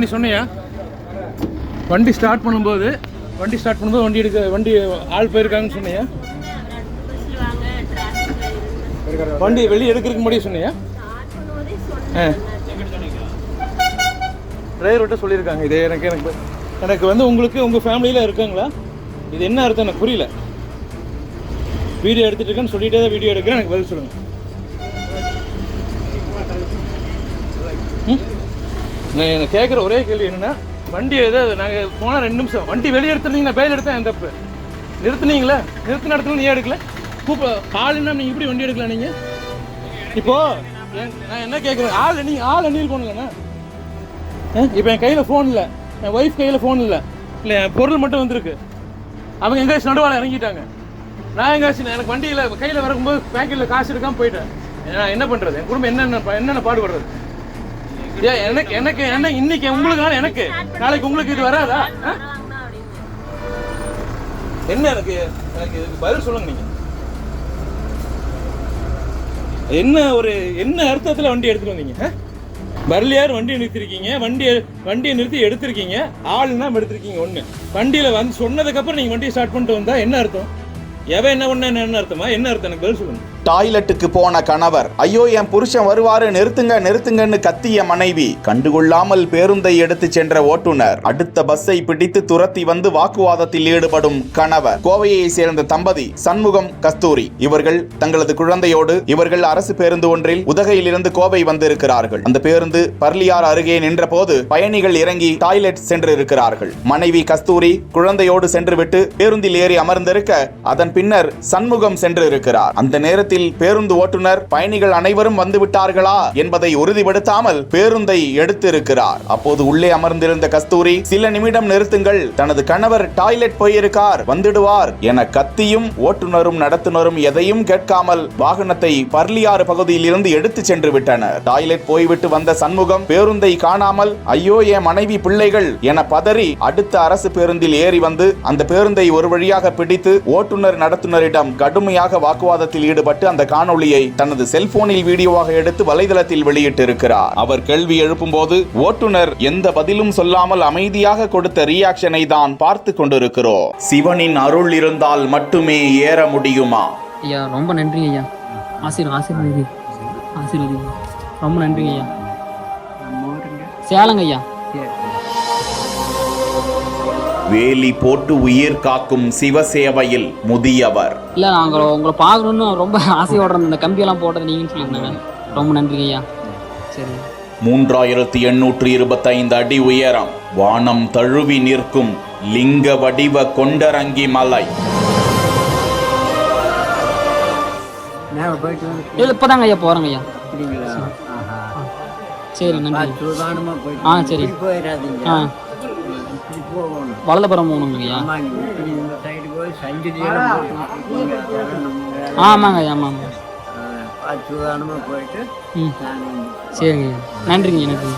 நீ சொன்னியா வண்டி ஸ்டார்ட் பண்ணும்போது வண்டி ஆள் போயிருக்காங்கன்னு சொன்னியா? வண்டி வெளியே எடுக்கிறதுக்கு முன்னாடியே சொன்னியா? டிரைவர்கிட்ட சொல்லியிருக்காங்க. இது எனக்கு வந்து உங்களுக்கு உங்கள் ஃபேமிலியில் இருக்காங்களா? இது என்ன அர்த்தம் எனக்கு புரியல. வீடியோ எடுத்துகிட்டு இருக்கேன்னு சொல்லிகிட்டே தான் வீடியோ எடுக்கிறேன். எனக்கு பதில் சொல்லுங்கள். நான் கேட்குற ஒரே கேள்வி என்னென்னா, வண்டி எதாவது நாங்கள் போனால் 2 நிமிஷம் வண்டி வெளியே எடுத்துருந்தீங்கன்னா பேர் எடுத்தேன் என் தப்பு. நிறுத்துனீங்களே, நிறுத்தின இடத்துல நீ எடுக்கல. ஆளுன்னா நீங்கள் இப்படி வண்டி எடுக்கலாம். நீங்கள் இப்போது நான் என்ன கேட்குறேன், ஆள் எண்ணிருக்கோணுங்கண்ணா. இப்போ என் கையில் ஃபோன் இல்லை, என் ஒய்ஃப் கையில் ஃபோன் இல்லை, என் பொருள் மட்டும் வந்திருக்கு. அவங்க எங்கேயாச்சும் நடுவால் இறங்கிட்டாங்க. நான் எங்கேயாச்சும் எனக்கு வண்டியில் கையில் வரும்போது பேக்கெட்டில் காசு எடுக்காமல் போயிட்டேன். நான் என்ன பண்ணுறது? என் குடும்பம் என்னென்ன பாடுபடுறது? எனக்கு என்ன இன்னைக்கு உங்களுக்கு எனக்கு நாளைக்கு உங்களுக்கு இது வராதா? என்ன எனக்கு பதில் சொல்லுங்க. நீங்க என்ன அர்த்தத்தில் வண்டி எடுத்துட்டு வந்தீங்க? வரலையார் வண்டியை நிறுத்திருக்கீங்க, வண்டியை நிறுத்தி எடுத்திருக்கீங்க, ஆள்னா எடுத்திருக்கீங்க. ஒன்று வண்டியில் வந்து சொன்னதுக்கப்புறம் நீங்கள் வண்டியை ஸ்டார்ட் பண்ணிட்டு வந்தா என்ன அர்த்தம்? எவன் என்ன பண்ண என்ன அர்த்தமா? என்ன அர்த்தம் எனக்கு பதில் சொல்லுங்க. டாய்லெட்டுக்கு போன கணவர், ஐயோ என் புருஷன் வருவாரு, நிறுத்துங்கன்னு கத்திய மனைவி, கண்டுகொள்ளாமல் பேருந்தை எடுத்து சென்ற ஓட்டுநர், அடுத்த பஸ்ஸை பிடித்து துரத்தி வந்து வாக்குவாதத்தில் ஈடுபடும் கணவர். கோவையை சேர்ந்த தம்பதி சண்முகம், கஸ்தூரி. இவர்கள் தங்களது குழந்தையோடு அரசு பேருந்து ஒன்றில் உதகையிலிருந்து கோவை வந்திருக்கிறார்கள். அந்த பேருந்து பர்லியார் அருகே நின்ற போது பயணிகள் இறங்கி டாய்லெட் சென்றிருக்கிறார்கள். மனைவி கஸ்தூரி குழந்தையோடு சென்றுவிட்டு பேருந்தில் ஏறி அமர்ந்திருக்க அதன் பின்னர் சண்முகம் சென்றிருக்கிறார். அந்த நேரத்தில் பேருந்து ஓட்டுநர் பயணிகள் அனைவரும் வந்து விட்டார்களா என்பதை உறுதிப்படுத்தாமல் பேருந்தை எடுத்து இருக்கிறார். அப்போது உள்ளே அமர்ந்திருந்த கஸ்தூரி, சில நிமிடம் நிறுத்துங்கள், தனது கணவர் டாய்லெட் போயிருக்கார், வந்துடுவார் என கத்தியும் ஓட்டுநரும் நடத்துனரும் எதையும் கேட்காமல் வாகனத்தை பர்லியாறு பகுதியில் இருந்து எடுத்து சென்று விட்டனர். டாய்லெட் போய்விட்டு வந்த சண்முகம் பேருந்தை காணாமல் ஐயோ என் மனைவி பிள்ளைகள் என பதறி அடுத்த அரசு பேருந்தில் ஏறி வந்து அந்த பேருந்தை ஒரு வழியாக பிடித்து ஓட்டுநர் நடத்துனரிடம் கடுமையாக வாக்குவாதத்தில் ஈடுபட்டு அந்த காணொளியை தனது செல்போனில் வீடியோவாக எடுத்து வலைதளத்தில் வெளியிட்டிருக்கிறார். அவர் கேள்வி எழுப்பும் போது ஓட்டுநர் எந்த பதிலும் சொல்லாமல் அமைதியாக கொடுத்த ரியாக்ஷனை தான் பார்த்து கொண்டிருக்கிறோம். சிவனின் அருள் இருந்தால் மட்டுமே ஏற முடியுமா? ஐயா ரொம்ப நன்றி ஐயா. ஆசீர்வாதி ரொம்ப நன்றி ஐயா. சேலங்க ஐயா. வேலி போட்டு உயிர் காக்கும் சிவசேவையில் முதியவர். இல்லை, நாங்கள் உங்களை பார்க்கணுன்னு ரொம்ப ஆசையோட இந்த கம்பியெல்லாம் போட்டது நீங்கன்னு சொல்லியிருந்தாங்க. ரொம்ப நன்றி ஐயா. சரி. 3825 அடி உயரம், வானம் தழுவி நிற்கும் லிங்க வடிவ கொண்டரங்கி மலை. இப்போதாங்க ஐயா போகிறேங்க ஐயா. சரி நன்றி. சரி. வலதுபுறம் போகணுங்க ஐயா. ஆமாங்க ஐயா. ஆமாங்க. சரிங்க ஐயா. நன்றிங்க. எனக்கு